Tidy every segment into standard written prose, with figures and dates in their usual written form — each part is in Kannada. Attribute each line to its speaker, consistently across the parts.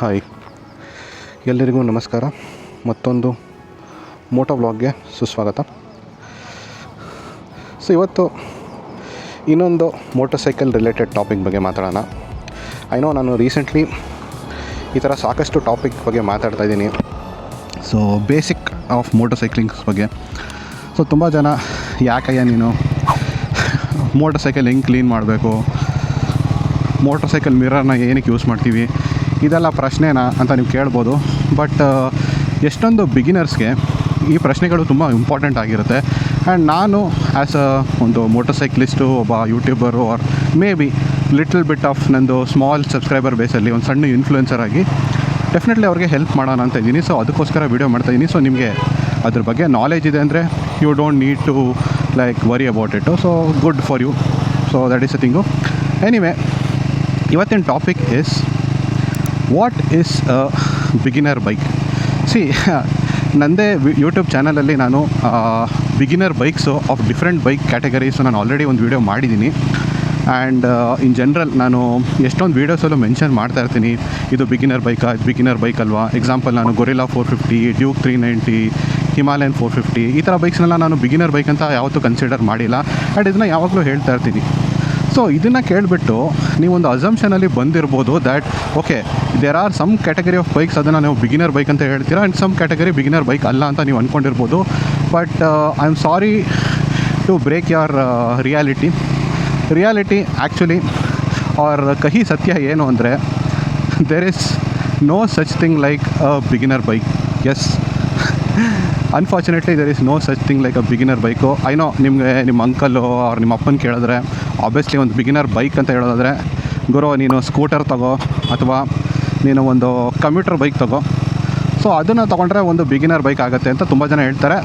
Speaker 1: ಹಾಯ್, ಎಲ್ಲರಿಗೂ ನಮಸ್ಕಾರ. ಮತ್ತೊಂದು ಮೋಟೋ ವ್ಲಾಗ್ಗೆ ಸುಸ್ವಾಗತ. ಸೊ ಇವತ್ತು ಇನ್ನೊಂದು ಮೋಟರ್ ಸೈಕಲ್ ರಿಲೇಟೆಡ್ ಟಾಪಿಕ್ ಬಗ್ಗೆ ಮಾತಾಡೋಣ. ನಾನು ರೀಸೆಂಟ್ಲಿ ಈ ಥರ ಸಾಕಷ್ಟು ಟಾಪಿಕ್ ಬಗ್ಗೆ ಮಾತಾಡ್ತಾ ಇದ್ದೀನಿ. ಸೊ ಬೇಸಿಕ್ ಆಫ್ ಮೋಟರ್ ಸೈಕ್ಲಿಂಗ್ಸ್ ಬಗ್ಗೆ. ಸೊ ತುಂಬ ಜನ ಯಾಕಯ್ಯ ನೀನು ಮೋಟರ್ ಸೈಕಲ್ ಹೆಂಗೆ ಕ್ಲೀನ್ ಮಾಡಬೇಕು, ಮೋಟರ್ ಸೈಕಲ್ ಮಿರರ್ನ ಏನಕ್ಕೆ ಯೂಸ್ ಮಾಡ್ತೀವಿ, ಇದೆಲ್ಲ ಪ್ರಶ್ನೆನಾ ಅಂತ ನೀವು ಕೇಳ್ಬೋದು. ಬಟ್ ಎಷ್ಟೊಂದು ಬಿಗಿನರ್ಸ್ಗೆ ಈ ಪ್ರಶ್ನೆಗಳು ತುಂಬ ಇಂಪಾರ್ಟೆಂಟ್ ಆಗಿರುತ್ತೆ. ಆ್ಯಂಡ್ ನಾನು ಆ್ಯಸ್ ಒಂದು ಮೋಟರ್ ಸೈಕ್ಲಿಸ್ಟು, ಒಬ್ಬ YouTuber, or maybe little bit of ನಂದು ಸ್ಮಾಲ್ ಸಬ್ಸ್ಕ್ರೈಬರ್ ಬೇಸಲ್ಲಿ ಒಂದು ಸಣ್ಣ ಇನ್ಫ್ಲೂಯೆನ್ಸರ್ ಆಗಿ ಡೆಫಿನೆಟ್ಲಿ ಅವ್ರಿಗೆ ಹೆಲ್ಪ್ ಮಾಡೋಣ ಅಂತ ಇದ್ದೀನಿ. ಸೊ ಅದಕ್ಕೋಸ್ಕರ ವೀಡಿಯೋ ಮಾಡ್ತಾಯಿದ್ದೀನಿ. ಸೊ ನಿಮಗೆ ಅದ್ರ ಬಗ್ಗೆ ನಾಲೆಜ್ ಇದೆ ಅಂದರೆ you don't need to worry about it. So good for you. So that is a thing. Anyway, ಇವತ್ತಿನ topic is what is a beginner bike. ನನ್ನದೇ ಯೂಟ್ಯೂಬ್ ಚಾನಲಲ್ಲಿ ನಾನು beginner bikes of different bike categories ನಾನು ಆಲ್ರೆಡಿ ಒಂದು ವೀಡಿಯೋ ಮಾಡಿದ್ದೀನಿ. ಆ್ಯಂಡ್ ಇನ್ ಜನರಲ್ ನಾನು ಎಷ್ಟೊಂದು ವೀಡಿಯೋಸಲ್ಲೂ ಮೆನ್ಷನ್ ಮಾಡ್ತಾ ಇರ್ತೀನಿ, ಇದು ಬಿಗಿನರ್ ಬೈಕಾ, ಇದು ಬಿಗಿನರ್ ಬೈಕ್ ಅಲ್ವಾ. ಎಕ್ಸಾಂಪಲ್, ನಾನು ಗೊರಿಲ್ಲಾ 450, ಡ್ಯೂಕ್ 390, ಹಿಮಾಲಯನ್ 450 ಈ ಥರ ಬೈಕ್ಸ್ನೆಲ್ಲ ನಾನು ಬಿಗಿನರ್ ಬೈಕ್ ಅಂತ ಯಾವತ್ತೂ ಕನ್ಸಿಡರ್ ಮಾಡಿಲ್ಲ. ಆ್ಯಂಡ್ ಇದನ್ನು ಯಾವಾಗಲೂ ಹೇಳ್ತಾ ಇರ್ತೀನಿ. ಸೊ ಇದನ್ನು ಕೇಳಿಬಿಟ್ಟು ನೀವೊಂದು ಅಸಂಪ್ಷನಲ್ಲಿ ಬಂದಿರ್ಬೋದು that okay, there are some category of bikes, ಅದನ್ನು ನೀವು ಬಿಗಿನರ್ ಬೈಕ್ ಅಂತ ಹೇಳ್ತೀರಾ, and some category beginner bike ಅಲ್ಲ ಅಂತ ನೀವು ಅಂದ್ಕೊಂಡಿರ್ಬೋದು. But I am sorry to break your reality actually or ಕಹಿ ಸತ್ಯ ಏನು ಅಂದರೆ, there is no such thing like a beginner bike. Yes, unfortunately there is no such thing like a beginner bike. I know ನಿಮಗೆ ನಿಮ್ಮ ಅಂಕಲ್ಲು ಅವ್ರು ನಿಮ್ಮ ಅಪ್ಪನ ಕೇಳಿದ್ರೆ ಆಬ್ವಿಯಸ್ಲಿ ಒಂದು ಬಿಗಿನರ್ ಬೈಕ್ ಅಂತ ಹೇಳೋದಾದರೆ, ಗುರು ನೀನು ಸ್ಕೂಟರ್ ತಗೋ ಅಥವಾ ನೀನು ಒಂದು ಕಮ್ಯೂಟರ್ ಬೈಕ್ ತಗೋ, ಸೊ ಅದನ್ನು ತೊಗೊಂಡ್ರೆ ಒಂದು ಬಿಗಿನರ್ ಬೈಕ್ ಆಗುತ್ತೆ ಅಂತ ತುಂಬ ಜನ ಹೇಳ್ತಾರೆ.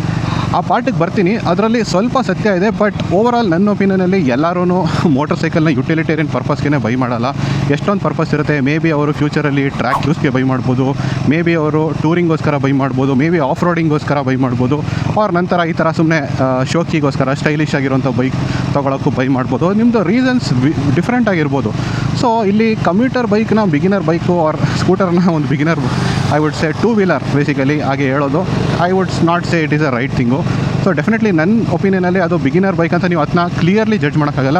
Speaker 1: ಆ ಪಾರ್ಟಿಗೆ ಬರ್ತೀನಿ, ಅದರಲ್ಲಿ ಸ್ವಲ್ಪ ಸತ್ಯ ಇದೆ. ಬಟ್ ಓವರಾಲ್ ನನ್ನ ಒಪಿನಿಯನಲ್ಲಿ ಎಲ್ಲರೂ ಮೋಟರ್ ಸೈಕಲ್ನ ಯುಟಿಲಿಟೇರಿಯನ್ ಪರ್ಪಸ್ಗೆ ಬೈ ಮಾಡಲ್ಲ. ಎಷ್ಟೊಂದು ಪರ್ಪಸ್ ಇರುತ್ತೆ. ಮೇ ಬಿ ಅವರು ಫ್ಯೂಚರಲ್ಲಿ ಟ್ರ್ಯಾಕ್ ಯೂಸ್ಗೆ ಬೈ ಮಾಡ್ಬೋದು, ಮೇ ಬಿ ಅವರು ಟೂರಿಂಗೋಸ್ಕರ ಬೈ ಮಾಡ್ಬೋದು, ಮೇ ಬಿ ಆಫ್ ರೋಡಿಂಗೋಸ್ಕರ ಬೈ ಮಾಡ್ಬೋದು, ಅವ್ರ ನಂತರ ಈ ಥರ ಸುಮ್ಮನೆ ಶೋಕಿಗೋಸ್ಕರ ಸ್ಟೈಲಿಶ್ ಆಗಿರೋಂಥ ಬೈಕ್ ತೊಗೊಳಕ್ಕೂ ಬೈ ಮಾಡ್ಬೋದು. ನಿಮ್ಮದು ರೀಸನ್ಸ್ ಡಿಫ್ರೆಂಟ್ ಆಗಿರ್ಬೋದು. ಸೊ ಇಲ್ಲಿ ಕಮ್ಯೂಟರ್ ಬೈಕ್ನ ಬಿಗಿನರ್ ಬೈಕು ಆರ್ ಸ್ಕೂಟರ್ನ ಒಂದು beginner, I would say two wheeler basically ಹಾಗೆ ಹೇಳೋದು. I would not say it is a right thing. So definitely ನನ್ನ ಒಪಿನಿಯನಲ್ಲಿ ಅದು ಬಿಗಿನರ್ ಬೈಕ್ ಅಂತ ನೀವು ಅದನ್ನ ಕ್ಲಿಯರ್ಲಿ ಜಡ್ಜ್ ಮಾಡೋಕ್ಕಾಗಲ್ಲ.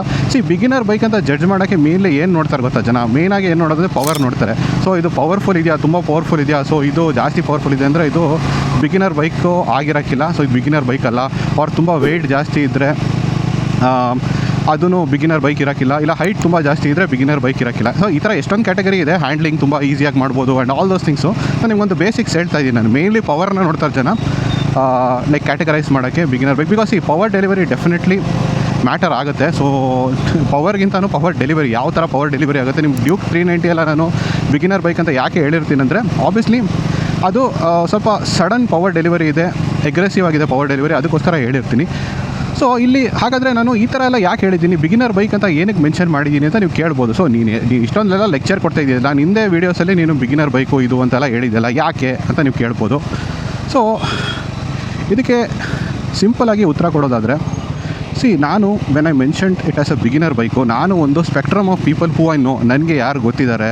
Speaker 1: ಬಿಗಿನರ್ ಬೈಕ್ ಅಂತ ಜಡ್ಜ್ ಮಾಡೋಕ್ಕೆ ಮೇನ್ಲಿ ಏನು ನೋಡ್ತಾರೆ ಗೊತ್ತಾ ಜನ? ಮೇನಾಗಿ ಏನು ನೋಡೋದು, ಪವರ್ ನೋಡ್ತಾರೆ. ಸೊ ಇದು ಪವರ್ಫುಲ್ ಇದೆಯಾ, ತುಂಬ ಪವರ್ಫುಲ್ ಇದೆಯಾ, ಸೊ ಇದು ಜಾಸ್ತಿ ಪವರ್ಫುಲ್ ಇದೆ ಅಂದರೆ ಇದು ಬಿಗಿನರ್ ಬೈಕು ಆಗಿರೋಕ್ಕಿಲ್ಲ. ಸೊ ಇದು ಬಿಗಿನರ್ ಬೈಕ್ ಅಲ್ಲ. ಅವ್ರು ತುಂಬ ವೆಯ್ಟ್ ಜಾಸ್ತಿ ಇದ್ದರೆ ಅದೂ ಬಿಗಿನರ್ ಬೈಕ್ ಇರೋಕ್ಕಿಲ್ಲ. ಇಲ್ಲ ಹೈಟ್ ತುಂಬ ಜಾಸ್ತಿ ಇದ್ದರೆ ಬಿಗಿನರ್ ಬೈಕ್ ಇರೋಕ್ಕಿಲ್ಲ. ಸೊ ಈ ಥರ ಎಷ್ಟೊಂದು ಕ್ಯಾಟಗರಿ ಇದೆ. ಹ್ಯಾಂಡ್ಲಿಂಗ್ ತುಂಬ ಈಸಿಯಾಗಿ ಮಾಡ್ಬೋದು and all those things. So ನಿಮಗೊಂದು ಬೇಸಿಕ್ಸ್ ಹೇಳ್ತಾ ಇದ್ದೀನಿ ನಾನು. ಮೇನ್ಲಿ ಪವರ್ನ ನೋಡ್ತಾರೆ ಜನ ಲೈಕ್ ಕ್ಯಾಟಗರೈಸ್ ಮಾಡೋಕ್ಕೆ ಬಿಗಿನರ್ ಬೈಕ್. ಬಿಕಾಸ್ ಈ ಪವರ್ ಡೆಲಿವರಿ ಡೆಫಿನೆಟ್ಲಿ ಮ್ಯಾಟರ್ ಆಗುತ್ತೆ. ಸೊ ಪವರ್ಗಿಂತನೂ ಪವರ್ ಡೆಲಿವರಿ, ಯಾವ ಥರ ಪವರ್ ಡೆಲಿವರಿ ಆಗುತ್ತೆ. ನಿಮ್ಮ ಡ್ಯೂಕ್ 390 ಎಲ್ಲ ನಾನು ಬಿಗಿನರ್ ಬೈಕ್ ಅಂತ ಯಾಕೆ ಹೇಳಿರ್ತೀನಿ ಅಂದರೆ, ಆಬ್ವಿಯಸ್ಲಿ ಅದು ಸ್ವಲ್ಪ ಸಡನ್ ಪವರ್ ಡೆಲಿವರಿ ಇದೆ, ಅಗ್ರೆಸಿವ್ ಆಗಿದೆ ಪವರ್ ಡೆಲಿವರಿ, ಅದಕ್ಕೋಸ್ಕರ ಹೇಳಿರ್ತೀನಿ. ಸೊ ಇಲ್ಲಿ ಹಾಗಾದರೆ ನಾನು ಈ ಥರ ಎಲ್ಲ ಯಾಕೆ ಹೇಳಿದ್ದೀನಿ, ಬಿಗಿನರ್ ಬೈಕ್ ಅಂತ ಏನಕ್ಕೆ ಮೆನ್ಷನ್ ಮಾಡಿದ್ದೀನಿ ಅಂತ ನೀವು ಕೇಳ್ಬೋದು. ಸೊ ನೀನು ಇಷ್ಟೊಂದೆಲ್ಲ ಲೆಕ್ಚರ್ ಕೊಡ್ತಾ ಇದೆಯಲ್ಲ, ನಾನು ಹಿಂದೆ ವೀಡಿಯೋಸಲ್ಲಿ ನೀನು ಬಿಗಿನರ್ ಬೈಕು ಇದು ಅಂತೆಲ್ಲ ಹೇಳಿದ್ದೆಲ್ಲ ಯಾಕೆ ಅಂತ ನೀವು ಕೇಳ್ಬೋದು. ಸೊ ಇದಕ್ಕೆ ಸಿಂಪಲಾಗಿ ಉತ್ತರ ಕೊಡೋದಾದರೆ, ನಾನು when I mentioned it as a beginner bike, ನಾನು ಒಂದು spectrum of people who I know, ನನಗೆ ಯಾರು ಗೊತ್ತಿದ್ದಾರೆ,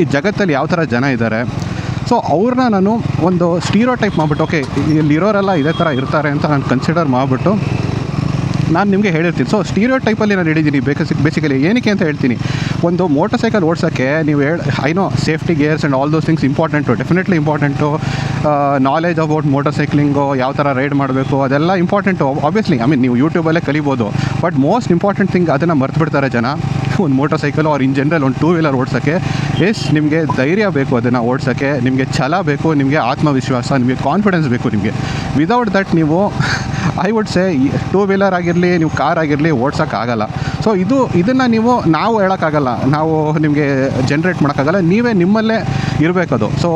Speaker 1: ಈ ಜಗತ್ತಲ್ಲಿ ಯಾವ ಥರ ಜನ ಇದ್ದಾರೆ, ಸೊ ಅವ್ರನ್ನ ನಾನು ಒಂದು ಸ್ಟೀರಿಯೋಟೈಪ್ ಮಾಡಿಬಿಟ್ಟು, ಓಕೆ ಇಲ್ಲಿರೋರೆಲ್ಲ ಇದೇ ಥರ ಇರ್ತಾರೆ ಅಂತ ನಾನು ಕನ್ಸಿಡರ್ ಮಾಡಿಬಿಟ್ಟು ನಾನು ನಿಮಗೆ ಹೇಳಿರ್ತೀನಿ. ಸೊ ಸ್ಟೀರಿಯೋಟೈಪಲ್ಲಿ ನಾನು ಹೇಳಿದ್ದೀನಿ ಬೇಸಿಕಲಿ ಏನಕ್ಕೆ ಅಂತ ಹೇಳ್ತೀನಿ. ಒಂದು ಮೋಟರ್ ಸೈಕಲ್ ಓಡಿಸೋಕ್ಕೆ ನೀವು I know safety gears and all those things important, definitely important. Knowledge about motor cycling, ಯಾವ ಥರ ರೈಡ್ ಮಾಡಬೇಕು ಅದೆಲ್ಲ ಇಂಪಾರ್ಟೆಂಟು. ಆಬ್ವಿಯಸ್ಲಿ ನೀವು ಯೂಟ್ಯೂಬಲ್ಲೇ ಕಲಿಬೋದು. ಬಟ್ ಮೋಸ್ಟ್ ಇಂಪಾರ್ಟೆಂಟ್ ಥಿಂಗ್ ಅದನ್ನು ಮರ್ತು ಬಿಡ್ತಾರೆ ಜನ. ಒಂದು motorcycle or in general ಒಂದು ಟೂ ವೀಲರ್ ಓಡಿಸೋಕ್ಕೆ ನಿಮಗೆ ಧೈರ್ಯ ಬೇಕು, ಅದನ್ನು ಓಡಿಸೋಕ್ಕೆ ನಿಮಗೆ ಛಲ ಬೇಕು, ನಿಮಗೆ ಆತ್ಮವಿಶ್ವಾಸ, ನಿಮಗೆ ಕಾನ್ಫಿಡೆನ್ಸ್ ಬೇಕು. ನಿಮಗೆ ವಿದೌಟ್ ದಟ್ ನೀವು I would say two wheeler ಆಗಿರಲಿ, ನೀವು ಕಾರ್ ಆಗಿರಲಿ ಓಡ್ಸೋಕ್ಕಾಗಲ್ಲ. ಸೊ ಇದನ್ನು ನಾವು ಹೇಳೋಕ್ಕಾಗಲ್ಲ, ನಾವು ನಿಮಗೆ ಜನ್ರೇಟ್ ಮಾಡೋಕ್ಕಾಗಲ್ಲ, ನೀವೇ ನಿಮ್ಮಲ್ಲೇ ಇರಬೇಕದು. ಸೊ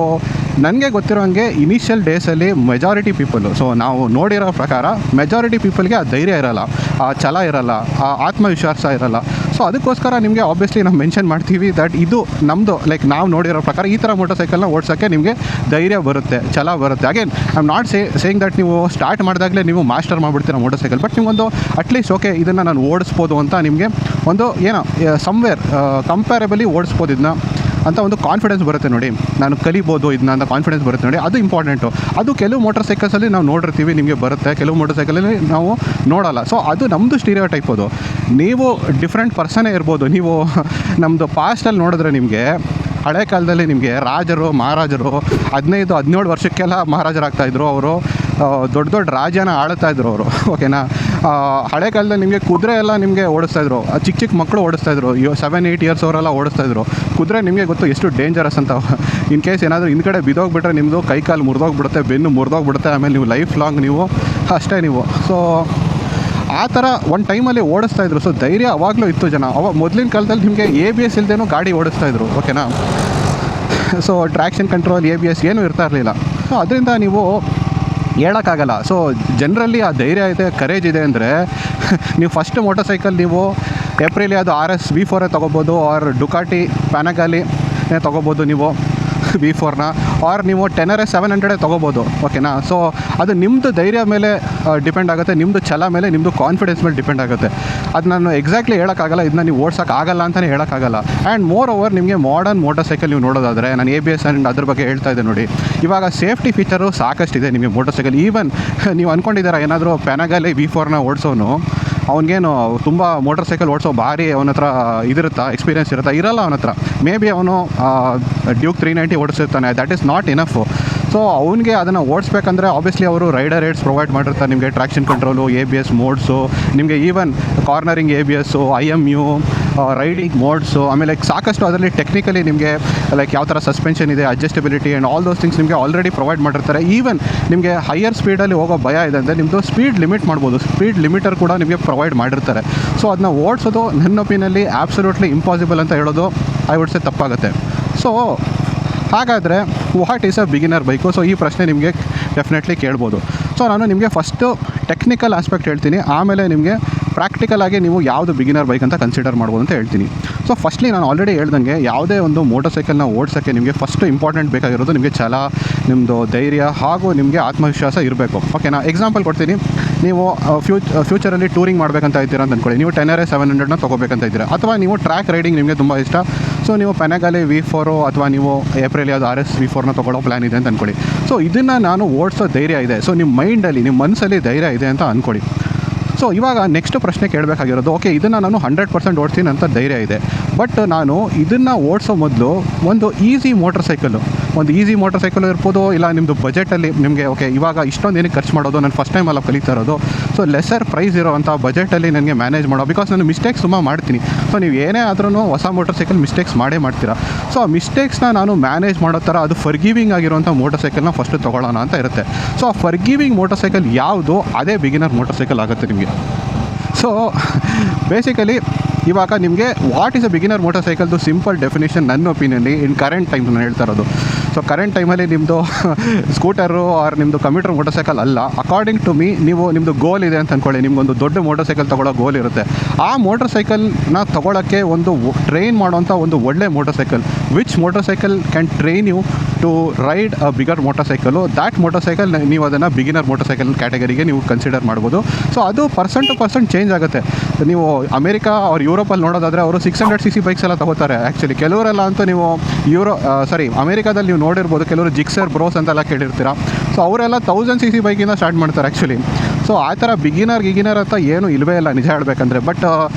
Speaker 1: ನನಗೆ ಗೊತ್ತಿರೋ ಹಾಗೆ ಇನಿಷಿಯಲ್ ಡೇಸಲ್ಲಿ ಮೆಜಾರಿಟಿ ಪೀಪಲ್ಲು, ಸೊ ನಾವು ನೋಡಿರೋ ಪ್ರಕಾರ ಮೆಜಾರಿಟಿ ಪೀಪಲ್ಗೆ ಆ ಧೈರ್ಯ ಇರೋಲ್ಲ, ಆ ಛಲ ಇರೋಲ್ಲ, ಆ ಆತ್ಮವಿಶ್ವಾಸ ಇರೋಲ್ಲ. ಸೊ ಅದಕ್ಕೋಸ್ಕರ ನಿಮಗೆ ಆಬ್ವಿಯಸ್ಲಿ ನಾವು ಮೆನ್ಷನ್ ಮಾಡ್ತೀವಿ ದಟ್ ಇದು ನಮ್ಮದು ಲೈಕ್ ನಾವು ನೋಡಿರೋ ಪ್ರಕಾರ ಈ ಥರ ಮೋಟರ್ ಸೈಕಲ್ನ ಓಡಿಸೋಕ್ಕೆ ನಿಮಗೆ ಧೈರ್ಯ ಬರುತ್ತೆ, ಛಲ ಬರುತ್ತೆ. Again I am not saying that ನೀವು ಸ್ಟಾರ್ಟ್ ಮಾಡಿದಾಗಲೇ ನೀವು ಮಾಸ್ಟರ್ ಮಾಡಿಬಿಡ್ತೀರ ಮೋಟರ್ ಸೈಕಲ್. ಬಟ್ ನಿಮಗೊಂದು ಅಟ್ಲೀಸ್ಟ್ ಓಕೆ ಇದನ್ನು ನಾನು ಓಡಿಸ್ಬೋದು ಅಂತ ನಿಮಗೆ ಒಂದು ಏನೋ ಸಮ್ವೇರ್ ಕಂಪ್ಯಾರೇಬಲಿ ಓಡಿಸ್ಬೋದು ಇದನ್ನ. ಅಂತ ಒಂದು ಕಾನ್ಫಿಡೆನ್ಸ್ ಬರುತ್ತೆ ನೋಡಿ, ನಾನು ಕಲಿಬೋದು ಇದನ್ನ ಅಂತ ಕಾನ್ಫಿಡೆನ್ಸ್ ಬರುತ್ತೆ ನೋಡಿ, ಅದು ಇಂಪಾರ್ಟೆಂಟು. ಅದು ಕೆಲವು ಮೋಟರ್ ಸೈಕಲ್ಸಲ್ಲಿ ನಾವು ನೋಡಿರ್ತೀವಿ, ನಿಮಗೆ ಬರುತ್ತೆ, ಕೆಲವು ಮೋಟರ್ ಸೈಕಲಲ್ಲಿ ನಾವು ನೋಡೋಲ್ಲ. ಸೊ ಅದು ನಮ್ಮದು ಸ್ಟೀರಿಯೋ ಟೈಪ್. ಅದು ನೀವು ಡಿಫ್ರೆಂಟ್ ಪರ್ಸನೇ ಇರ್ಬೋದು. ನೀವು ನಮ್ಮದು ಪಾಸ್ಟಲ್ಲಿ ನೋಡಿದ್ರೆ ನಿಮಗೆ ಹಳೆ ಕಾಲದಲ್ಲಿ ನಿಮಗೆ ರಾಜರು ಮಹಾರಾಜರು 15-17 ವರ್ಷಕ್ಕೆಲ್ಲ ಮಹಾರಾಜರಾಗ್ತಾಯಿದ್ರು. ಅವರು ದೊಡ್ಡ ದೊಡ್ಡ ರಾಜ್ಯನ ಆಳ್ತಾಯಿದ್ರು ಅವರು, ಓಕೆನಾ. ಹಳೆ ಕಾಲದಲ್ಲಿ ನಿಮಗೆ ಕುದುರೆ ಎಲ್ಲ ನಿಮಗೆ ಓಡಿಸ್ತಾಯಿದ್ರು, ಚಿಕ್ಕ ಚಿಕ್ಕ ಮಕ್ಕಳು ಓಡಿಸ್ತಾಯಿದ್ರು, 7-8 ಇಯರ್ಸ್ ಅವರೆಲ್ಲ ಓಡಿಸ್ತಾಯಿದ್ರು. ಕುದುರೆ ನಿಮಗೆ ಗೊತ್ತು ಎಷ್ಟು ಡೇಂಜರಸ್ ಅಂತ. ಇನ್ ಕೇಸ್ ಏನಾದರೂ ಹಿಂದ್ಗಡೆ ಬಿದ್ದೋಗ್ಬಿಟ್ರೆ ನಿಮ್ಮದು ಕೈ ಕಾಲು ಮುರಿದೋಗ್ಬಿಡುತ್ತೆ, ಬೆನ್ನು ಮುರಿದೋಗ್ಬಿಡುತ್ತೆ, ಆಮೇಲೆ ನೀವು ಲೈಫ್ ಲಾಂಗ್ ನೀವು ಅಷ್ಟೇ ನೀವು. ಸೊ ಆ ಥರ ಒಂದು ಟೈಮಲ್ಲಿ ಓಡಿಸ್ತಾಯಿದ್ರು. ಸೊ ಧೈರ್ಯ ಅವಾಗಲೂ ಇತ್ತು ಜನ. ಮೊದಲಿನ ಕಾಲದಲ್ಲಿ ನಿಮಗೆ ABS ಇಲ್ಲದೇನೂ ಗಾಡಿ ಓಡಿಸ್ತಾಯಿದ್ರು, ಓಕೆನಾ. ಸೊ ಟ್ರ್ಯಾಕ್ಷನ್ ಕಂಟ್ರೋಲ್, ABS ಏನೂ ಇರ್ತಾ ಇರಲಿಲ್ಲ. ಸೊ ಅದರಿಂದ ನೀವು ಹೇಳೋಕ್ಕಾಗಲ್ಲ. ಸೊ ಜನರಲ್ಲಿ ಆ ಧೈರ್ಯ ಇದೆ, ಕರೇಜ್ ಇದೆ ಅಂದರೆ ನೀವು ಫಸ್ಟ್ ಮೋಟರ್ ಸೈಕಲ್ ನೀವು ಏಪ್ರಿಲಿ ಅದು RS V4 ತೊಗೋಬೋದು, ಆರ್ ಡುಕಾಟಿ ಪ್ಯಾನಗಾಲಿ ತೊಗೋಬೋದು ನೀವು V4ನ, ಆರ್ ನೀವು ಟೆನರಸ್ 700 ತೊಗೋಬೋದು, ಓಕೆನಾ. ಸೊ ಅದು ನಿಮ್ಮದು ಧೈರ್ಯ ಮೇಲೆ ಡಿಪೆಂಡ್ ಆಗುತ್ತೆ, ನಿಮ್ಮದು ಛಲ ಮೇಲೆ, ನಿಮ್ಮದು ಕಾನ್ಫಿಡೆನ್ಸ್ ಮೇಲೆ ಡಿಪೆಂಡ್ ಆಗುತ್ತೆ. ಅದು ನಾನು ಎಕ್ಸಾಕ್ಟ್ಲಿ ಹೇಳೋಕ್ಕಾಗಲ್ಲ, ಇದನ್ನ ನೀವು ಓಡ್ಸೋಕ್ಕಾಗಲ್ಲ ಅಂತಲೇ ಹೇಳೋಕ್ಕಾಗಲ್ಲ. ಆ್ಯಂಡ್ ಮೋರ್ ಓವರ್ ನಿಮಗೆ ಮಾಡರ್ನ್ ಮೋಟರ್ ಸೈಕಲ್ ನೀವು ನೋಡೋದಾದರೆ, ನಾನು ABS ಆ್ಯಂಡ್ ಅದ್ರ ಬಗ್ಗೆ ಹೇಳ್ತಾ ಇದ್ದೆ ನೋಡಿ, ಇವಾಗ ಸೇಫ್ಟಿ ಫೀಚರು ಸಾಕಷ್ಟಿದೆ ನಿಮಗೆ ಮೋಟರ್ ಸೈಕಲ್. ಈವನ್ ನೀವು ಅಂದ್ಕೊಂಡಿದ್ದೀರಾ ಏನಾದರೂ ಪ್ಯಾನಗಾಲಿ V4ನ ಓಡಿಸೋನು ಅವ್ನಿಗೇನು ತುಂಬ ಮೋಟರ್ ಸೈಕಲ್ ಓಡಿಸೋ ಭಾರಿ ಅವನ ಹತ್ರ ಇದಿರುತ್ತಾ, ಎಕ್ಸ್ಪೀರಿಯನ್ಸ್ ಇರುತ್ತಾ? ಇರಲ್ಲ ಅವನ ಹತ್ರ. ಮೇ ಬಿ ಅವನು ಡ್ಯೂಕ್ 390 ಓಡಿಸಿರ್ತಾನೆ, that is not enough. So ಅವನಿಗೆ ಅದನ್ನು ಓಡಿಸ್ಬೇಕಂದ್ರೆ ಆಬ್ವಿಯಸ್ಲಿ ಅವರು ರೈಡರ್ ಏಡ್ಸ್ ಪ್ರೊವೈಡ್ ಮಾಡಿರ್ತಾರೆ ನಿಮಗೆ, ಟ್ರ್ಯಾಕ್ಷನ್ ಕಂಟ್ರೋಲು, ABS ಮೋಡ್ಸು, ನಿಮಗೆ even cornering ABS, IMU, riding modes, ಆಮೇಲೆ ಸಾಕಷ್ಟು ಅದರಲ್ಲಿ ಟೆಕ್ನಿಕಲಿ ನಿಮಗೆ ಲೈಕ್ ಯಾವ ಥರ ಸಸ್ಪೆನ್ಷನ್ ಇದೆ, adjustability and all those things ನಿಮಗೆ ಆಲ್ರೆಡಿ ಪ್ರೊವೈಡ್ ಮಾಡಿರ್ತಾರೆ. ಈವನ್ ನಿಮಗೆ ಹೈಯರ್ ಸ್ಪೀಡಲ್ಲಿ ಹೋಗೋ ಭಯ ಇದೆ ಅಂದರೆ ನಿಮ್ಮದು ಸ್ಪೀಡ್ ಲಿಮಿಟ್ ಮಾಡ್ಬೋದು, ಸ್ಪೀಡ್ ಲಿಮಿಟರ್ ಕೂಡ ನಿಮಗೆ ಪ್ರೊವೈಡ್ ಮಾಡಿರ್ತಾರೆ. ಸೊ ಅದನ್ನ ಓಡಿಸೋದು ನನ್ನ ಒಪಿನಿಯಲ್ಲಿ ಆಬ್ಸಲ್ಯೂಟ್ಲಿ ಇಂಪಾಸಿಬಲ್ ಅಂತ ಹೇಳೋದು ಐ ವುಡ್ ಸೇ ತಪ್ಪಾಗುತ್ತೆ. ಸೊ ಹಾಗಾದರೆ what is a beginner bike? So ಈ ಪ್ರಶ್ನೆ ನಿಮಗೆ ಡೆಫಿನೆಟ್ಲಿ ಕೇಳ್ಬೋದು. ಸೊ ನಾನು ನಿಮಗೆ ಫಸ್ಟು ಟೆಕ್ನಿಕಲ್ ಆಸ್ಪೆಕ್ಟ್ ಹೇಳ್ತೀನಿ, ಆಮೇಲೆ ನಿಮಗೆ ಪ್ರಾಕ್ಟಿಕಲಾಗಿ ನೀವು ಯಾವುದು ಬಿಗಿನರ್ ಬೈಕ್ ಅಂತ ಕನ್ಸಿಡರ್ ಮಾಡ್ಬೋದು ಅಂತ ಹೇಳ್ತೀನಿ. ಸೊ ಫಸ್ಟ್ಲಿ ನಾನು ಆಲ್ರೆಡಿ ಹೇಳ್ದಂಗೆ ಯಾವುದೇ ಒಂದು ಮೋಟರ್ ಸೈಕಲ್ನ ಓಡಿಸೋಕ್ಕೆ ನಿಮಗೆ ಫಸ್ಟ್ ಇಂಪಾರ್ಟೆಂಟ್ ಬೇಕಾಗಿರೋದು ನಿಮಗೆ ಛಲ, ನಿಮ್ಮದು ಧೈರ್ಯ ಹಾಗೂ ನಿಮಗೆ ಆತ್ಮವಿಶ್ವಾಸ ಇರಬೇಕು, ಓಕೆನಾ. ಎಕ್ಸಾಂಪಲ್ ಕೊಡ್ತೀನಿ. ನೀವು ಫ್ಯೂಚರಲ್ಲಿ ಟೂರಿಂಗ್ ಮಾಡಬೇಕಂತ ಇದ್ದೀರಾ ಅಂತ ಅಂದ್ಕೊಳ್ಳಿ, ನೀವು ಟೆನರಸ್ 700ನ ತೊಗೋಬೇಕಂತ ಇದ್ದೀರಾ, ಅಥವಾ ನೀವು ಟ್ರ್ಯಾಕ್ ರೈಡಿಂಗ್ ನಿಮಗೆ ತುಂಬ ಇಷ್ಟ, ಸೊ ನೀವು ಪೆನಗಾಲಿ V4 ಅಥವಾ ನೀವು ಏಪ್ರಿಲಿ ಅದು RS V4ನ ತೊಗೊಳ್ಳೋ ಪ್ಲ್ಯಾನ್ ಇದೆ ಅಂತ ಅಂದ್ಕೊಳ್ಳಿ. ಸೊ ಇದನ್ನು ನಾನು ಓಡಿಸೋ ಧೈರ್ಯ ಇದೆ, ಸೊ ನಿಮ್ಮ ಮೈಂಡಲ್ಲಿ, ನಿಮ್ಮ ಮನಸ್ಸಲ್ಲಿ ಧೈರ್ಯ ಇದೆ ಅಂತ ಅಂದ್ಕೊಳ್ಳಿ. ಸೊ ಇವಾಗ ನೆಕ್ಸ್ಟ್ ಪ್ರಶ್ನೆ ಕೇಳಬೇಕಾಗಿರೋದು, ಓಕೆ ಇದನ್ನು ನಾನು 100% ಓಡಿಸ್ತೀನಿ ಅಂತ ಧೈರ್ಯ ಇದೆ, ಬಟ್ ನಾನು ಇದನ್ನು ಓಡಿಸೋ ಮೊದಲು ಒಂದು ಈಸಿ ಮೋಟರ್ ಸೈಕಲ್ ಇರ್ಬೋದು, ಇಲ್ಲ ನಿಮ್ಮದು ಬಜೆಟಲ್ಲಿ ನಿಮಗೆ ಓಕೆ ಇವಾಗ ಇಷ್ಟೊಂದು ಏನಕ್ಕೆ ಖರ್ಚು ಮಾಡೋದು, ನಾನು ಫಸ್ಟ್ ಟೈಮ್ ಅಲ್ಲ ಕಲಿತಾ ಇರೋದು, ಸೊ ಲೆಸರ್ ಪ್ರೈಸ್ ಇರೋವಂಥ ಬಜೆಟಲ್ಲಿ ನನಗೆ ಮ್ಯಾನೇಜ್ ಮಾಡೋ, ಬಿಕಾಸ್ ನಾನು ಮಿಸ್ಟೇಕ್ಸ್ ತುಂಬ ಮಾಡ್ತೀನಿ. ಸೊ ನೀವು ಏನೇ ಆದ್ರೂ ಹೊಸ ಮೋಟರ್ ಸೈಕಲ್ ಮಿಸ್ಟೇಕ್ಸ್ ಮಾಡೇ ಮಾಡ್ತೀರಾ. ಸೊ ಆ ಮಿಸ್ಟೇಕ್ಸ್ನ ನಾನು ಮ್ಯಾನೇಜ್ ಮಾಡೋ ಥರ ಅದು ಫರ್ಗಿವಿಂಗ್ ಆಗಿರುವಂಥ ಮೋಟರ್ ಸೈಕಲ್ನ ಫಸ್ಟ್ ತೊಗೊಳ್ಳೋಣ ಅಂತ ಇರುತ್ತೆ. ಸೊ ಆ ಫರ್ಗಿವಿಂಗ್ ಮೋಟರ್ ಸೈಕಲ್ ಯಾವುದು, ಅದೇ ಬಿಗಿನರ್ ಮೋಟರ್ ಸೈಕಲ್ ಆಗುತ್ತೆ ನಿಮಗೆ. ಸೊ ಬೇಸಿಕಲಿ ಇವಾಗ ನಿಮಗೆ ವಾಟ್ ಈಸ್ ಅ ಬಿಗಿನರ್ ಮೋಟರ್ ಸೈಕಲ್ದು ಸಿಂಪಲ್ ಡೆಫಿನೇಷನ್ ನನ್ನ ಒಪಿನಿಯನ್ಲಿ ಇನ್ ಕರೆಂಟ್ ಟೈಮ್ ನಾನು ಹೇಳ್ತಾ ಇರೋದು. ಸೊ ಕರೆಂಟ್ ಟೈಮಲ್ಲಿ ನಿಮ್ಮದು ಸ್ಕೂಟರು ಆರ್ ನಿಮ್ಮದು ಕಮ್ಯೂಟರ್ ಮೋಟರ್ ಸೈಕಲ್ ಅಲ್ಲ. ಅಕಾರ್ಡಿಂಗ್ ಟು ಮೀ, ನಿಮ್ಮದು ಗೋಲ್ ಇದೆ ಅಂತ ಅಂದ್ಕೊಳ್ಳಿ, ನಿಮ್ಗೊಂದು ದೊಡ್ಡ ಮೋಟರ್ ಸೈಕಲ್ ತೊಗೊಳ್ಳೋ ಗೋಲ್ ಇರುತ್ತೆ. ಆ ಮೋಟರ್ ಸೈಕಲ್ನ ತೊಗೊಳ್ಳೋಕ್ಕೆ ಒಂದು ಟ್ರೈನ್ ಮಾಡೋಂಥ ಒಂದು ಒಳ್ಳೆ motorcycle, which motorcycle can train you to ride a bigger motorcycle, that motorcycle ನೀವು ಅದನ್ನು ಬಿಗಿನರ್ ಮೋಟರ್ ಸೈಕಲ್ ಕ್ಯಾಟಗರಿಗೆ ನೀವು ಕನ್ಸಿಡರ್ ಮಾಡ್ಬೋದು. ಸೊ ಅದು ಪರ್ಸನ್ ಟು ಪರ್ಸನ್ ಚೇಂಜ್ ಆಗುತ್ತೆ. ನೀವು ಅಮೇರಿಕಾ ಅವ್ರು ಯುರೋಪಲ್ಲಿ ನೋಡೋದಾದರೆ ಅವರು 600cc ಬೈಕ್ಸ್ ಎಲ್ಲ ತೊಗೋತಾರೆ. ಆ್ಯಕ್ಚುಲಿ ಕೆಲವರೆಲ್ಲ ಅಂತೂ ನೀವು ಅಮೇರಿಕಾದಲ್ಲಿ ನೀವು ನೋಡಿರ್ಬೋದು, ಕೆಲವರು ಜಿಕ್ಸರ್ ಬ್ರೋಸ್ ಅಂತೆಲ್ಲ ಕೇಳಿರ್ತೀರ. ಸೊ ಅವರೆಲ್ಲ 1000cc ಬೈಕಿಂದ ಸ್ಟಾರ್ಟ್ ಮಾಡ್ತಾರೆ ಆ್ಯಕ್ಚುಲಿ. ಸೊ ಆ ಥರ ಗಿಗಿನರ್ ಅಂತ ಏನೂ ಇಲ್ಲವೇ ಇಲ್ಲ ನಿಜ ಹೇಳಬೇಕಂದ್ರೆ. ಬಟ್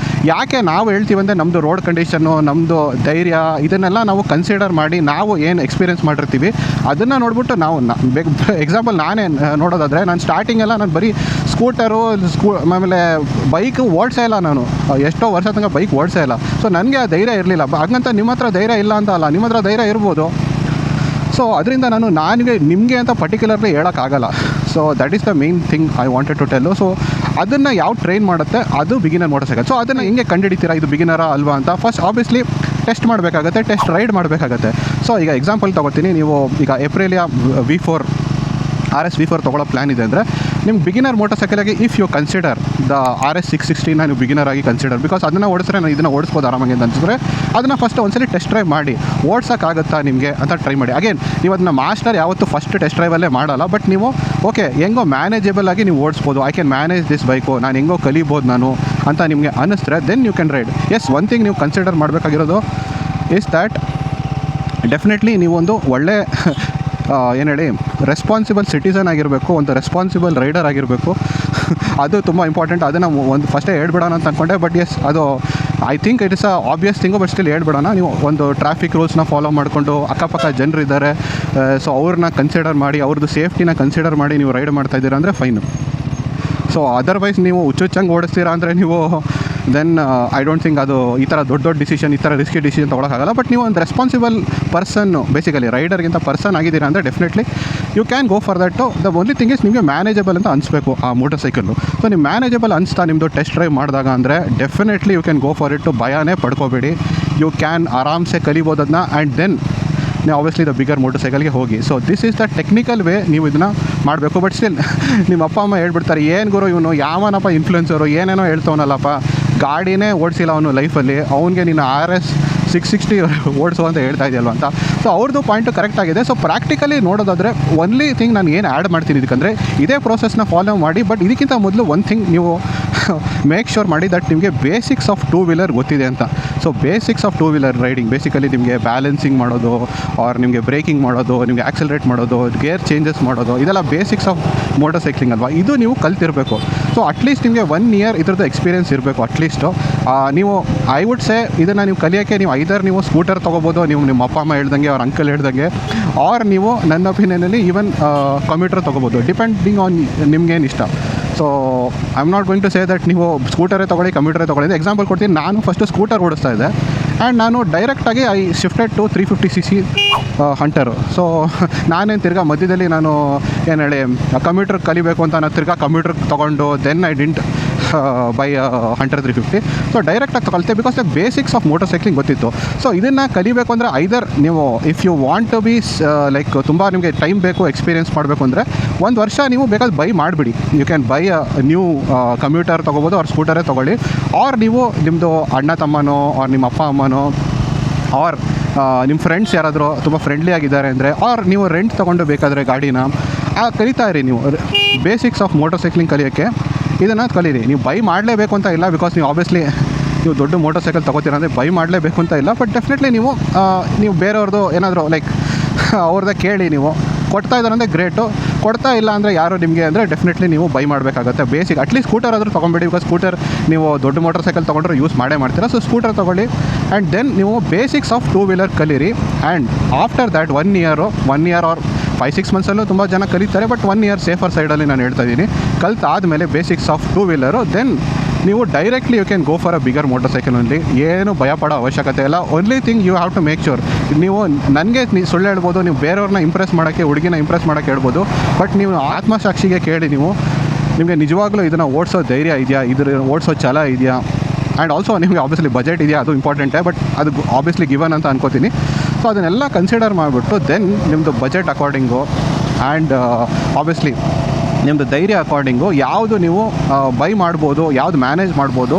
Speaker 1: ಯಾಕೆ ನಾವು ಹೇಳ್ತೀವಂದರೆ ನಮ್ಮದು ರೋಡ್ ಕಂಡೀಷನ್ನು, ನಮ್ಮದು ಧೈರ್ಯ, ಇದನ್ನೆಲ್ಲ ನಾವು ಕನ್ಸಿಡರ್ ಮಾಡಿ ನಾವು ಏನು ಎಕ್ಸ್ಪೀರಿಯೆನ್ಸ್ ಮಾಡಿರ್ತೀವಿ ಅದನ್ನು ನೋಡ್ಬಿಟ್ಟು ನಾವು ಎಕ್ಸಾಂಪಲ್ ನಾನೇ ನೋಡೋದಾದರೆ, ನಾನು ಸ್ಟಾರ್ಟಿಂಗೆಲ್ಲ ನಾನು ಬರೀ ಸ್ಕೂಟರು ಆಮೇಲೆ ಬೈಕ್ ಓಡಿಸೇ ಇಲ್ಲ, ನಾನು ಎಷ್ಟೋ ವರ್ಷ ತನಕ ಬೈಕ್ ಓಡಿಸೇ ಇಲ್ಲ. ಸೊ ನನಗೆ ಆ ಧೈರ್ಯ ಇರಲಿಲ್ಲ. ಹಾಗಂತ ನಿಮ್ಮ ಹತ್ರ ಧೈರ್ಯ ಇಲ್ಲ ಅಂತ ಅಲ್ಲ, ನಿಮ್ಮ ಹತ್ರ ಧೈರ್ಯ ಇರ್ಬೋದು. ಸೊ ಅದರಿಂದ ನಿಮಗೆ ಅಂತ ಪರ್ಟಿಕ್ಯುಲರ್ಲಿ ಹೇಳೋಕ್ಕಾಗಲ್ಲ. So that is the main thing I wanted to tell. So ಅದನ್ನು ಯಾವ ಟ್ರೈನ್ ಮಾಡುತ್ತೆ ಅದು ಬಿಗಿನರ್ ಮೋಟರ್ ಸೈಕಲ್. ಸೊ ಅದನ್ನು ಹೆಂಗೆ ಕಂಡುಹಿಡಿತೀರಾ ಇದು ಬಿಗಿನರಾ ಅಲ್ವಾ ಅಂತ? ಫಸ್ಟ್ ಆಬ್ವಿಯಸ್ಲಿ ಟೆಸ್ಟ್ ಮಾಡಬೇಕಾಗತ್ತೆ, ಟೆಸ್ಟ್ ರೈಡ್ ಮಾಡಬೇಕಾಗತ್ತೆ. ಸೊ ಈಗ ಎಕ್ಸಾಂಪಲ್ ತೊಗೋತೀನಿ, ನೀವು ಈಗ ಏಪ್ರಿಲಿಯ V4 RS V4 ತೊಗೊಳ್ಳೋ ಪ್ಲ್ಯಾನ್ ಇದೆ ಅಂದರೆ ನಿಮ್ಗೆ ಬಿಗಿನರ್ ಮೋಟರ್ ಸೈಕಲಾಗಿ if you consider the RS 660ನ ನೀವು ಬಿಗಿನರ್ ಆಗಿ ಕನ್ಸಿಡರ್, ಬಿಕಾಸ್ ಅದನ್ನು ಓಡಿಸಿದ್ರೆ ನಾನು ಇದನ್ನು ಓಡಿಸ್ಬೋದು ಆರಾಮಾಗಿ ಅಂತ ಅನಿಸಿದ್ರೆ ಅದನ್ನು ಫಸ್ಟ್ ಒಂದ್ಸಲಿ ಟೆಸ್ಟ್ ಡ್ರೈವ್ ಮಾಡಿ ಓಡ್ಸೋಕ್ಕಾಗುತ್ತಾ ನಿಮಗೆ ಅಂತ ಟ್ರೈ ಮಾಡಿ. ಅಗೇನ್ ನೀವು ಅದನ್ನ ಮಾಸ್ಟರ್ ಯಾವತ್ತು ಫಸ್ಟ್ ಟೆಸ್ಟ್ ಡ್ರೈವಲ್ಲೇ ಮಾಡಲ್ಲ, ಬಟ್ ನೀವು ಓಕೆ ಹೆಂಗೋ ಮ್ಯಾನೇಜಬಲ್ ಆಗಿ ನೀವು ಓಡಿಸ್ಬೋದು, I can manage this bike, ನಾನು ಹೆಂಗೋ ಕಲಿಬೋದು ನಾನು ಅಂತ ನಿಮಗೆ ಅನ್ನಿಸ್ತಾರೆ, then you can ride. Yes, one thing ನೀವು ಕನ್ಸಿಡರ್ ಮಾಡಬೇಕಾಗಿರೋದು ಇಸ್ ದ್ಯಾಟ್ ಡೆಫಿನೆಟ್ಲಿ ನೀವೊಂದು ಒಳ್ಳೆ ಏನು ಹೇಳಿ ರೆಸ್ಪಾನ್ಸಿಬಲ್ ಸಿಟಿಸನ್ ಆಗಿರಬೇಕು, ಒಂದು ರೆಸ್ಪಾನ್ಸಿಬಲ್ ರೈಡರ್ ಆಗಿರಬೇಕು. ಅದು ತುಂಬ ಇಂಪಾರ್ಟೆಂಟ್. ಅದನ್ನು ಒಂದು ಫಸ್ಟೇ ಹೇಳ್ಬಿಡೋಣ ಅಂತ ಅಂದ್ಕೊಂಡೆ, ಬಟ್ ಎಸ್ ಅದು I think it is a obvious thing, but still ಹೇಳ್ಬಿಡೋಣ. ನೀವು ಒಂದು ಟ್ರಾಫಿಕ್ ರೂಲ್ಸ್ನ ಫಾಲೋ ಮಾಡಿಕೊಂಡು ಅಕ್ಕಪಕ್ಕ ಜನರಿದ್ದಾರೆ, ಸೊ ಅವ್ರನ್ನ ಕನ್ಸಿಡರ್ ಮಾಡಿ, ಅವ್ರದ್ದು ಸೇಫ್ಟಿನ ಕನ್ಸಿಡರ್ ಮಾಡಿ ನೀವು ರೈಡ್ ಮಾಡ್ತಾಯಿದ್ದೀರಾ ಅಂದರೆ ಫೈನು. ಸೊ ಅದರ್ವೈಸ್ ನೀವು ಹುಚ್ಚುಚ್ಚಂಗೆ ಓಡಿಸ್ತೀರಾ ಅಂದರೆ ನೀವು ದೆನ್ ಐ ಡೋಂಟ್ ಥಿಂಕ್ ಅದು ಈ ಥರ ದೊಡ್ಡ ಡಿಸಿಷನ್, ಈ ಥರ ರಿಸ್ಕಿ ಡಿಸಿಷನ್ ತೊಗೊಳಕ್ಕಾಗಲ್ಲ. ಬಟ್ ನೀವು ಒಂದು ರೆಸ್ಪಾನ್ಸಿಬಲ್ ಪರ್ಸನ್ನು, ಬೇಸಿಕಲಿ ರೈಡರ್ಗಿಂತ ಪರ್ಸನ್ ಆಗಿದ್ದೀರಾ ಅಂದರೆ definitely you can go for that. The only thing is ನಿಮಗೆ ಮ್ಯಾನೇಜಬಲ್ ಅಂತ ಅನಿಸ್ಬೇಕು ಆ ಮೋಟರ್ ಸೈಕಲ್ಲು. ಸೊ ನೀವು ಮ್ಯಾನೇಜಬಲ್ ಅನಿಸ್ತಾ ನಿಮ್ಮದು ಟೆಸ್ಟ್ ಡ್ರೈವ್ ಮಾಡಿದಾಗ ಅಂದರೆ definitely you can go for it. ಭಯನೇ ಪಡ್ಕೋಬೇಡಿ, ಯು ಕ್ಯಾನ್ ಆರಾಮ್ಸೆ ಕಲಿಬೋದು ಅದನ್ನ. ಆ್ಯಂಡ್ ದೆನ್ ನೀವು ಆಬ್ವಿಯಸ್ಲಿ ದ ಬಿಗರ್ ಮೋಟರ್ ಸೈಕಲ್ಗೆ ಹೋಗಿ. So this is the technical way ನೀವು ಇದನ್ನು ಮಾಡಬೇಕು. ಬಟ್ ಸ್ಟಿಲ್ ನಿಮ್ಮ ಅಪ್ಪ ಅಮ್ಮ ಹೇಳ್ಬಿಡ್ತಾರೆ, ಏನು ಗುರು ಇವನು ಯಾವನಪ್ಪ ಇನ್ಫ್ಲುಯೆನ್ಸರು, ಏನೇನೋ ಹೇಳ್ತವನಲ್ಲಪ್ಪ, ಗಾಡಿನೇ ಓಡಿಸಿಲ್ಲ ಅವನು ಲೈಫಲ್ಲಿ, ಅವನಿಗೆ ನೀನು RS 660 ಓಡಿಸು ಅಂತ ಹೇಳ್ತಾ ಇದೆಯಲ್ವ ಅಂತ. ಸೊ ಅವ್ರದ್ದು ಪಾಯಿಂಟು ಕರೆಕ್ಟಾಗಿದೆ. ಸೊ ಪ್ರಾಕ್ಟಿಕಲಿ ನೋಡೋದಾದರೆ ಒನ್ಲಿ ಥಿಂಗ್ ನಾನು ಏನು ಆ್ಯಡ್ ಮಾಡ್ತೀನಿ ಇದಕ್ಕಂದರೆ, ಇದೇ ಪ್ರೋಸೆಸ್ನ ಫಾಲೋ ಮಾಡಿ. ಬಟ್ ಇದಕ್ಕಿಂತ ಮೊದಲು ಒಂದು ಥಿಂಗ್ ನೀವು ಮೇಕ್ ಶ್ಯೂರ್ ಮಾಡಿ ದಟ್ ನಿಮಗೆ ಬೇಸಿಕ್ಸ್ ಆಫ್ ಟೂ ವೀಲರ್ ಗೊತ್ತಿದೆ ಅಂತ. So basics of two wheeler riding basically ನಿಮಗೆ ಬ್ಯಾಲೆನ್ಸಿಂಗ್ ಮಾಡೋದು, ಆರ್ ನಿಮಗೆ ಬ್ರೇಕಿಂಗ್ ಮಾಡೋದು, ನಿಮಗೆ ಆಕ್ಸಲರೇಟ್ ಮಾಡೋದು, ಗೇರ್ ಚೇಂಜಸ್ ಮಾಡೋದು, ಇದೆಲ್ಲ ಬೇಸಿಕ್ಸ್ ಆಫ್ ಮೋಟರ್ ಸೈಕ್ಲಿಂಗ್ ಅಲ್ವಾ. ಇದು ನೀವು ಕಲ್ತಿರಬೇಕು. ಸೊ ಅಟ್ಲೀಸ್ಟ್ ನಿಮಗೆ 1 year ಇದ್ರದ್ದು ಎಕ್ಸ್ಪೀರಿಯನ್ಸ್ ಇರಬೇಕು ಅಟ್ಲೀಸ್ಟು. ನೀವು ಐ ವುಡ್ ಸೇ ಇದನ್ನು ನೀವು ಕಲಿಯೋಕ್ಕೆ ನೀವು ಐದರ್ ನೀವು ಸ್ಕೂಟರ್ ತೊಗೋಬೋದು, ನೀವು ನಿಮ್ಮ ಅಪ್ಪ ಅಮ್ಮ ಹೇಳ್ದಂಗೆ, ಅವ್ರ ಅಂಕಲ್ ಹೇಳ್ದಂಗೆ, ಆರ್ ನೀವು ನನ್ನ ಒಪಿನಿಯನಲ್ಲಿ ಈವನ್ ಕಂಪ್ಯೂಟರ್ ತೊಗೋಬೋದು, ಡಿಪೆಂಡಿಂಗ್ ಆನ್ ನಿಮ್ಗೇನು ಇಷ್ಟ. So I am not going to say that ನೀವು ಸ್ಕೂಟರೇ ತೊಗೊಳ್ಳಿ, ಕಂಪ್ಯೂಟರೇ ತೊಗೊಳ್ಳಿ. ಎಕ್ಸಾಂಪಲ್ ಕೊಡ್ತೀನಿ, ನಾನು ಫಸ್ಟು ಸ್ಕೂಟರ್ ಓಡಿಸ್ತಾ ಇದ್ದೆ ಆ್ಯಂಡ್ ನಾನು ಡೈರೆಕ್ಟಾಗಿ I shifted to 350cc Hunter. So ನಾನೇನು ತಿರ್ಗಾ ಮಧ್ಯದಲ್ಲಿ ನಾನು ಏನು ಹೇಳಿ ಕಂಪ್ಯೂಟರ್ ಕಲಿಬೇಕು ಅಂತ ನಾನು ತಿರ್ಗಾ ಕಂಪ್ಯೂಟರ್ ತೊಗೊಂಡು then I didn't buy Hunter 350. So ಡೈರೆಕ್ಟಾಗಿ ತೊಗೊಳ್ತೆ because the basics of motorcycling ಗೊತ್ತಿತ್ತು. ಸೊ ಇದನ್ನು ಕಲಿಬೇಕು ಅಂದರೆ ಐದರ್ ನೀವು if you want to be like ತುಂಬ ನಿಮಗೆ ಟೈಮ್ ಬೇಕು, ಎಕ್ಸ್ಪೀರಿಯನ್ಸ್ ಮಾಡಬೇಕು ಅಂದರೆ 1 ವರ್ಷ ನೀವು ಬೇಕಾದ್ರೆ ಬೈ ಮಾಡಿಬಿಡಿ. You can buy new computer ತೊಗೋಬೋದು, ಅವ್ರ ಸ್ಕೂಟರೇ ತೊಗೊಳ್ಳಿ. ಆರ್ ನೀವು ನಿಮ್ಮದು ಅಣ್ಣ ತಮ್ಮನೋ ಆರ್ ನಿಮ್ಮ ಅಪ್ಪ ಅಮ್ಮನೋ ಆರ್ ನಿಮ್ಮ ಫ್ರೆಂಡ್ಸ್ ಯಾರಾದರೂ ತುಂಬ ಫ್ರೆಂಡ್ಲಿ ಆಗಿದ್ದಾರೆ ಅಂದರೆ, ಆರ್ ನೀವು ರೆಂಟ್ ತೊಗೊಂಡು ಬೇಕಾದರೆ ಗಾಡಿನ ಕಲಿತಾ ಇರಿ. ನೀವು ಬೇಸಿಕ್ಸ್ ಆಫ್ ಮೋಟರ್ ಸೈಕ್ಲಿಂಗ್ ಕಲಿಯೋಕ್ಕೆ ಇದನ್ನು ಕಲೀರಿ. ನೀವು ಬೈ ಮಾಡಲೇಬೇಕು ಅಂತ ಇಲ್ಲ, ಬಿಕಾಸ್ ನೀವು ಆಬ್ವಿಯಸ್ಲಿ ನೀವು ದೊಡ್ಡ ಮೋಟರ್ ಸೈಕಲ್ ತೊಗೋತೀರ ಅಂದರೆ ಬೈ ಮಾಡಲೇಬೇಕು ಅಂತ ಇಲ್ಲ. ಬಟ್ ಡೆಫಿನೆಟ್ಲಿ ನೀವು ಬೇರೆಯವ್ರದ್ದು ಏನಾದರೂ ಲೈಕ್ ಅವ್ರದ್ದೇ ಕೇಳಿ. ನೀವು ಕೊಡ್ತಾ ಇದ್ದಾರೆ ಅಂದರೆ ಗ್ರೇಟು, ಕೊಡ್ತಾ ಇಲ್ಲ ಅಂದರೆ ಯಾರು ನಿಮಗೆ ಅಂದರೆ ಡೆಫಿನೆಟ್ಲಿ ನೀವು ಬೈ ಮಾಡಬೇಕಾಗುತ್ತೆ. ಬೇಸಿಕ್ ಅಟ್ಲೀಸ್ಟ್ ಸ್ಕೂಟರ್ ಆದರೂ ತೊಗೊಂಬೇಡಿ, ಬಿಕಾಸ್ ಸ್ಕೂಟರ್ ನೀವು ದೊಡ್ಡ ಮೋಟರ್ ಸೈಕಲ್ ತೊಗೊಂಡ್ರೆ ಯೂಸ್ ಮಾಡೇ ಮಾಡ್ತೀರಾ. ಸೊ ಸ್ಕೂಟರ್ ತೊಗೊಳ್ಳಿ ಆ್ಯಂಡ್ ದೆನ್ ನೀವು ಬೇಸಿಕ್ಸ್ ಆಫ್ ಟೂ ವೀಲರ್ ಕಲೀರಿ. And after that 1 year or 5-6 monthsಲ್ಲೂ ತುಂಬ ಜನ ಕಲಿತಾರೆ. ಬಟ್ 1 year ಸೇಫರ್ ಸೈಡಲ್ಲಿ ನಾನು ಹೇಳ್ತಾ ಇದ್ದೀನಿ. ಕಲ್ತಾದಮೇಲೆ basics of two wheeler then ನೀವು directly you can go for a bigger motorcycle only. ಏನು ಭಯಪಡೋ ಅವಶ್ಯಕತೆ ಇಲ್ಲ. Only thing you have to make sure. ನೀವು ನನಗೆ ಸುಳ್ಳು ಹೇಳ್ಬೋದು, ನೀವು ಬೇರೆಯವ್ರನ್ನ ಇಂಪ್ರೆಸ್ ಮಾಡೋಕ್ಕೆ, ಹುಡುಗಿನ ಇಂಪ್ರೆಸ್ ಮಾಡೋಕ್ಕೆ ಹೇಳ್ಬೋದು, ಬಟ್ ನೀವು ಆತ್ಮಸಾಕ್ಷಿಗೆ ಕೇಳಿ. ನಿಮಗೆ ನಿಜವಾಗ್ಲೂ ಇದನ್ನು ಓಡಿಸೋ ಧೈರ್ಯ ಇದೆಯಾ, ಇದ್ರ ಓಡಿಸೋ ಛಲ ಇದೆಯಾ, ಆ್ಯಂಡ್ ಆಲ್ಸೋ ನಿಮಗೆ ಆಬ್ವಿಯಸ್ಲಿ ಬಜೆಟ್ ಇದೆಯಾ, ಅದು ಇಂಪಾರ್ಟೆಂಟೇ. ಬಟ್ ಅದು ಆಬ್ವಿಯಸ್ಲಿ ಗಿವನ್ ಅಂತ ಅನ್ಕೋತೀನಿ. ಸೊ ಅದನ್ನೆಲ್ಲ ಕನ್ಸಿಡರ್ ಮಾಡಿಬಿಟ್ಟು ದೆನ್ ನಿಮ್ಮದು ಬಜೆಟ್ ಅಕಾರ್ಡಿಂಗು ಆ್ಯಂಡ್ ಆಬ್ವಿಯಸ್ಲಿ ನಿಮ್ಮದು ಧೈರ್ಯ ಅಕಾರ್ಡಿಂಗು ಯಾವುದು ನೀವು ಬೈ ಮಾಡ್ಬೋದು, ಯಾವುದು ಮ್ಯಾನೇಜ್ ಮಾಡ್ಬೋದು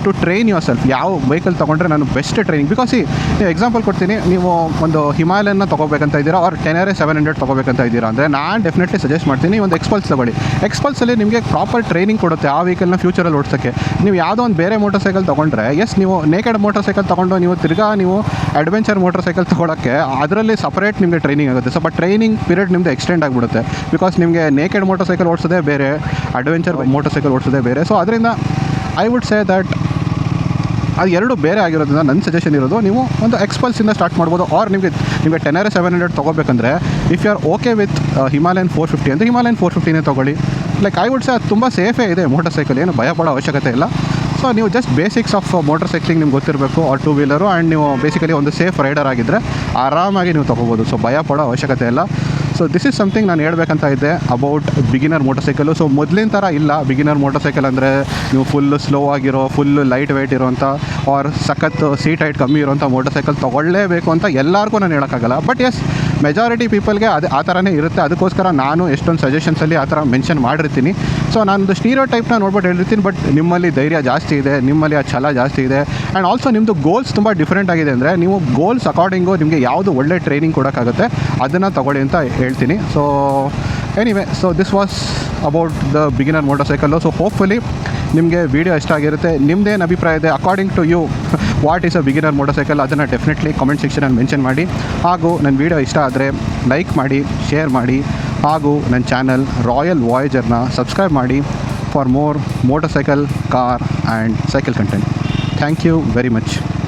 Speaker 1: ಟು ಟ್ರೈನ್ ಯುವರ್ ಸೆಲ್ಫ್. ಯಾವ ವೆಹಿಕಲ್ ತೊಗೊಂಡ್ರೆ ನಾನು ಬೆಸ್ಟ್ ಟ್ರೈನಿಂಗ್. ಬಿಕಾಸ್ ನೀವು ಎಕ್ಸಾಂಪಲ್ ಕೊಡ್ತೀನಿ, ನೀವು ಒಂದು ಹಿಮಾಲಯನ್ನ ತೊಗೋಬೇಕಂತ ಇದ್ದೀರಾ, ಆರ್ 10 700 ತೊಗೋಬೇಕಂತ ಇದ್ದೀರಾ ಅಂದರೆ ನಾನು ಡೆಫಿನೆಟ್ಲಿ ಸಜೆಸ್ಟ್ ಮಾಡ್ತೀನಿ ಒಂದು ಎಕ್ಸ್ಪಲ್ಸ್ ತೊಗೊಳ್ಳಿ. ಎಕ್ಸ್ಪಲ್ಸಲ್ಲಿ ನಿಮಗೆ ಪ್ರಾಪರ್ ಟ್ರೈನಿಂಗ್ ಕೊಡುತ್ತೆ ಆ ವೆಹಿಕಲ್ನ ಫ್ಯೂಚರಲ್ಲಿ ಓಡಿಸೋಕ್ಕೆ. ನೀವು ಯಾವುದೋ ಒಂದು ಬೇರೆ ಮೋಟರ್ ಸೈಕಲ್ ತೊಗೊಂಡ್ರೆ, ಎಸ್ ನೀವು ನೇಕೆಡ್ ಮೋಟರ್ ಸೈಕಲ್ ತೊಗೊಂಡು ನೀವು ತಿರ್ಗಾ ನೀವು ಅಡ್ವೆಂಚರ್ ಮೋಟರ್ ಸೈಕಲ್ ತೊಗೊಳಕ್ಕೆ ಅದರಲ್ಲಿ ಸಪ್ರೇಟ್ ನಿಮಗೆ ಟ್ರೈನಿಂಗ್ ಆಗುತ್ತೆ. ಸ್ವಲ್ಪ ಟ್ರೈನಿಂಗ್ ಪೀರಿಯಡ್ ನಿಮ್ಮದು ಎಕ್ಸ್ಟೆಂಡ್ ಆಗಿಬಿಡುತ್ತೆ. ಬಿಕಾಸ್ ನಿಮಗೆ ನೇಕೆಡ್ ಮೋಟರ್ ಸೈಕಲ್ ಓಡಿಸೋದೇ ಬೇರೆ, ಅಡ್ವೆಂಚರ್ ಮೋಟರ್ ಸೈಕಲ್ ಓಡಿಸೋದೇ ಬೇರೆ. ಸೊ ಅದರಿಂದ ಐ ವುಡ್ ಸೇ ದಟ್ ಅದು ಎರಡು ಬೇರೆ ಆಗಿರೋದ್ರಿಂದ ನನ್ನ ಸಜೆಷನ್ ಇರೋದು ನೀವು ಒಂದು ಎಕ್ಸ್ಪಲ್ಸಿಂದ ಸ್ಟಾರ್ಟ್ ಮಾಡ್ಬೋದು. ಆರ್ ನಿಮಗೆ 10 700 ತೊಗೋಬೇಕಂದ್ರೆ if you are okay with Himalayan 450 ಅಂದರೆ ಹಿಮಾಲಯನ್ 450ನೇ ತೊಗೊಳ್ಳಿ. ಲೈಕ್ ಐ ವುಡ್ ಸೇ ಅದು ತುಂಬ ಸೇಫೇ ಇದೆ ಮೋಟರ್ ಸೈಕಲ್, ಏನು ಭಯ ಪಡೋ ಅವಶ್ಯಕತೆ ಇಲ್ಲ. ಸೊ ನೀವು just basics of motor cycling ನಿಮ್ಗೆ ಗೊತ್ತಿರಬೇಕು, ಆರ್ ಟೂ ವೀಲರು, ಆ್ಯಂಡ್ ನೀವು ಬೇಸಿಕಲಿ ಒಂದು ಸೇಫ್ ರೈಡರ್ ಆಗಿದ್ದರೆ ಆರಾಮಾಗಿ ನೀವು ತೊಗೋಬೋದು. ಸೊ ಭಯ ಪಡೋ ಅವಶ್ಯಕತೆ ಇಲ್ಲ. ಸೊ ದಿಸ್ ಈಸ್ ಸಮಥಿಂಗ್ ನಾನು ಹೇಳ್ಬೇಕಂತ ಇದ್ದೆ about beginner motor cycle. So ಮೊದಲಿನ ಥರ ಇಲ್ಲ ಬಿಗಿನರ್ ಮೋಟರ್ ಸೈಕಲ್ ಅಂದರೆ ನೀವು ಫುಲ್ಲು ಸ್ಲೋ ಆಗಿರೋ, ಫುಲ್ಲು ಲೈಟ್ ವೆಯ್ಟ್ ಇರೋಂಥ ಆರ್ ಸಖತ್ ಸೀಟ್ ಹೈಟ್ ಕಮ್ಮಿ ಇರೋಂಥ ಮೋಟರ್ ಸೈಕಲ್ ತೊಗೊಳ್ಳೇಬೇಕು ಅಂತ ಎಲ್ಲರಿಗೂ ನಾನು ಹೇಳೋಕ್ಕಾಗಲ್ಲ. ಬಟ್ ಎಸ್ ಮೆಜಾರಿಟಿ ಪೀಪಲ್ಗೆ ಅದು ಆ ಥರನೇ ಇರುತ್ತೆ. ಅದಕ್ಕೋಸ್ಕರ ನಾನು ಎಷ್ಟೊಂದು ಸಜೆಷನ್ಸಲ್ಲಿ ಆ ಥರ ಮೆನ್ಷನ್ ಮಾಡಿರ್ತೀನಿ. ಸೊ ನಾನೊಂದು ಸ್ಟೀರಿಯೋ ಟೈಪ್ನ ನೋಡ್ಬಿಟ್ಟು ಹೇಳಿರ್ತೀನಿ. ಬಟ್ ನಿಮ್ಮಲ್ಲಿ ಧೈರ್ಯ ಜಾಸ್ತಿ ಇದೆ, ನಿಮ್ಮಲ್ಲಿ ಆ ಛಲ ಜಾಸ್ತಿ ಇದೆ, ಆ್ಯಂಡ್ ಆಲ್ಸೋ ನಿಮ್ಮದು ಗೋಲ್ಸ್ ತುಂಬ ಡಿಫ್ರೆಂಟ್ ಆಗಿದೆ ಅಂದರೆ ನೀವು ಗೋಲ್ಸ್ ಅಕಾರ್ಡಿಂಗು ನಿಮಗೆ ಯಾವುದು ಒಳ್ಳೆ ಟ್ರೈನಿಂಗ್ ಕೊಡೋಕ್ಕಾಗುತ್ತೆ ಅದನ್ನು ತೊಗೊಳ್ಳಿ ಅಂತ ಹೇಳ್ತೀನಿ. So anyway, so this was about the beginner motorcycle. So hopefully ನಿಮಗೆ ವೀಡಿಯೋ ಇಷ್ಟ ಆಗಿರುತ್ತೆ. ನಿಮ್ಮದೇನು ಅಭಿಪ್ರಾಯ ಇದೆ according to you what is a beginner motorcycle ಅದನ್ನು ಡೆಫಿನೆಟ್ಲಿ ಕಾಮೆಂಟ್ ಸೆಕ್ಷನಲ್ಲಿ ಮೆನ್ಷನ್ ಮಾಡಿ. ಹಾಗೂ ನನ್ನ ವೀಡಿಯೋ ಇಷ್ಟ ಆದರೆ ಲೈಕ್ ಮಾಡಿ, ಶೇರ್ ಮಾಡಿ, ಹಾಗೂ ನನ್ನ ಚಾನಲ್ ರಾಯಲ್ ವಾಯೇಜರ್ನ ಸಬ್ಸ್ಕ್ರೈಬ್ ಮಾಡಿ for more motorcycle, car and cycle content. Thank you very much.